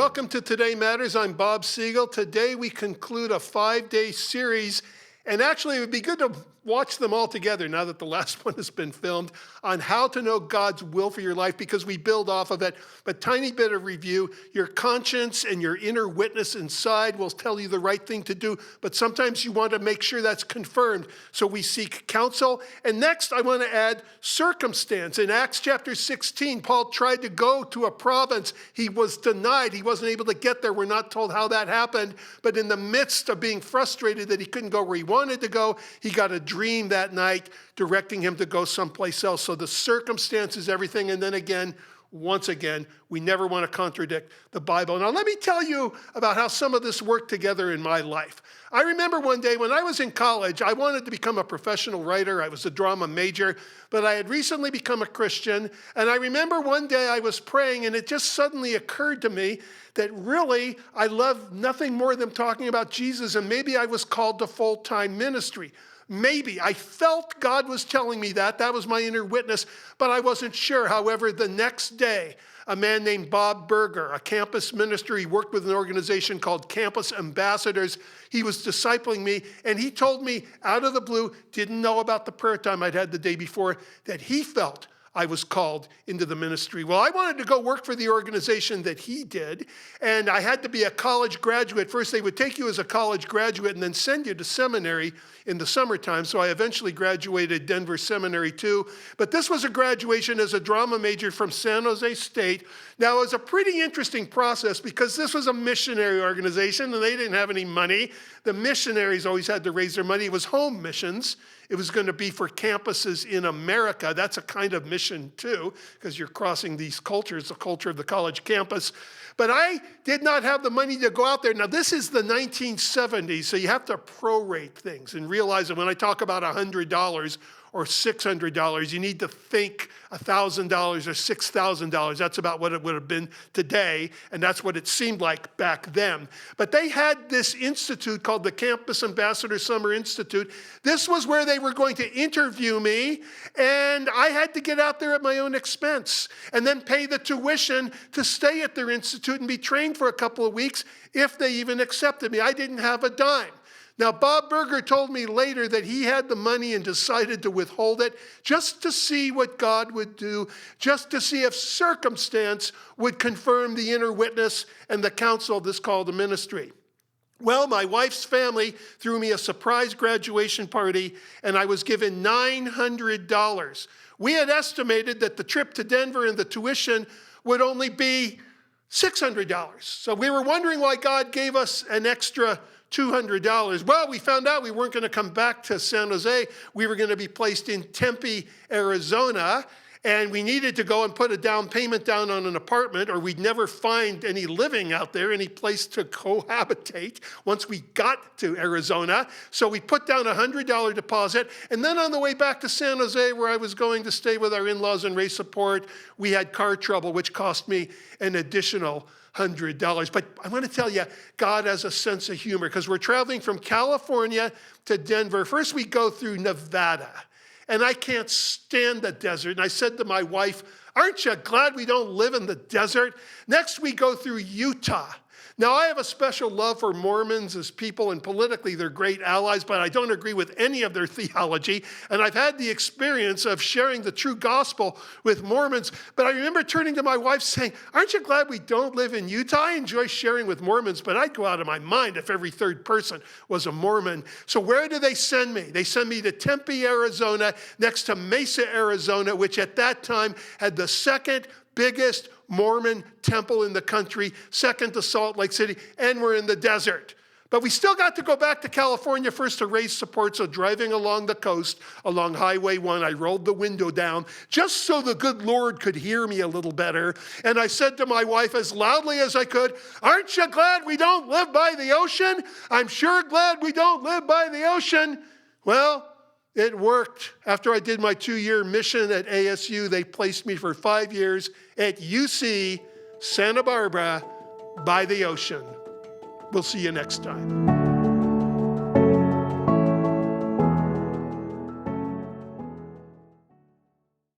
Welcome to Today Matters. I'm Bob Siegel. Today we conclude a 5-day series, and actually it would be good to watch them all together now that the last one has been filmed, on how to know God's will for your life, because we build off of it. But tiny bit of review: your conscience and your inner witness inside will tell you the right thing to do, but sometimes you want to make sure that's confirmed, so we seek counsel. And next I want to add circumstance. In Acts chapter 16, Paul tried to go to a province. He was denied. He wasn't able to get there. We're not told how that happened, but in the midst of being frustrated that he couldn't go where he wanted to go, he got a dream that night directing him to go someplace else. So the circumstance is everything. And then again, once again, we never want to contradict the Bible. Now let me tell you about how some of this worked together in my life. I remember one day when I was in college, I wanted to become a professional writer. I was a drama major, but I had recently become a Christian. And I remember one day I was praying, and it just suddenly occurred to me that really I love nothing more than talking about Jesus, and maybe I was called to full-time ministry. Maybe. I felt God was telling me that. That was my inner witness, but I wasn't sure. However, the next day, a man named Bob Berger, a campus minister, he worked with an organization called Campus Ambassadors. He was discipling me, and he told me out of the blue, didn't know about the prayer time I'd had the day before, that he felt I was called into the ministry. Well, I wanted to go work for the organization that he did, and I had to be a college graduate. First, they would take you as a college graduate and then send you to seminary in the summertime. So I eventually graduated Denver Seminary too. But this was a graduation as a drama major from San Jose State. Now, it was a pretty interesting process because this was a missionary organization and they didn't have any money. The missionaries always had to raise their money. It was home missions. It was going to be for campuses in America. That's a kind of mission too, because you're crossing these cultures, the culture of the college campus. But I did not have the money to go out there. Now, this is the 1970s, so you have to prorate things and realize that when I talk about $100 or $600, you need to think $1,000 or $6,000. That's about what it would have been today, and that's what it seemed like back then. But they had this institute called the Campus Ambassador Summer Institute. This was where they were going to interview me, and I had to get out there at my own expense and then pay the tuition to stay at their institute and be trained for a couple of weeks if they even accepted me. I didn't have a dime. Now, Bob Berger told me later that he had the money and decided to withhold it just to see what God would do, just to see if circumstance would confirm the inner witness and the counsel of this call to ministry. Well, my wife's family threw me a surprise graduation party, and I was given $900. We had estimated that the trip to Denver and the tuition would only be $600. So we were wondering why God gave us an extra $200. Well, we found out we weren't going to come back to San Jose. We were going to be placed in Tempe, Arizona, and we needed to go and put a down payment down on an apartment, or we'd never find any living out there, any place to cohabitate once we got to Arizona. So we put down a $100 deposit, and then on the way back to San Jose, where I was going to stay with our in-laws and raise support, we had car trouble, which cost me an additional $100. But I want to tell you, God has a sense of humor, because we're traveling from California to Denver. First, we go through Nevada, and I can't stand the desert. And I said to my wife, "Aren't you glad we don't live in the desert?" Next, we go through Utah. Now, I have a special love for Mormons as people, and politically they're great allies, but I don't agree with any of their theology. And I've had the experience of sharing the true gospel with Mormons. But I remember turning to my wife saying, "Aren't you glad we don't live in Utah? I enjoy sharing with Mormons, but I'd go out of my mind if every third person was a Mormon." So where do they send me? They send me to Tempe, Arizona, next to Mesa, Arizona, which at that time had the second biggest Mormon temple in the country, second to Salt Lake City, and we're in the desert. But we still got to go back to California first to raise support, so driving along the coast, along Highway 1, I rolled the window down just so the good Lord could hear me a little better. And I said to my wife as loudly as I could, "Aren't you glad we don't live by the ocean? I'm sure glad we don't live by the ocean." Well, it worked. After I did my 2-year mission at ASU, they placed me for 5 years at UC Santa Barbara by the ocean. We'll see you next time.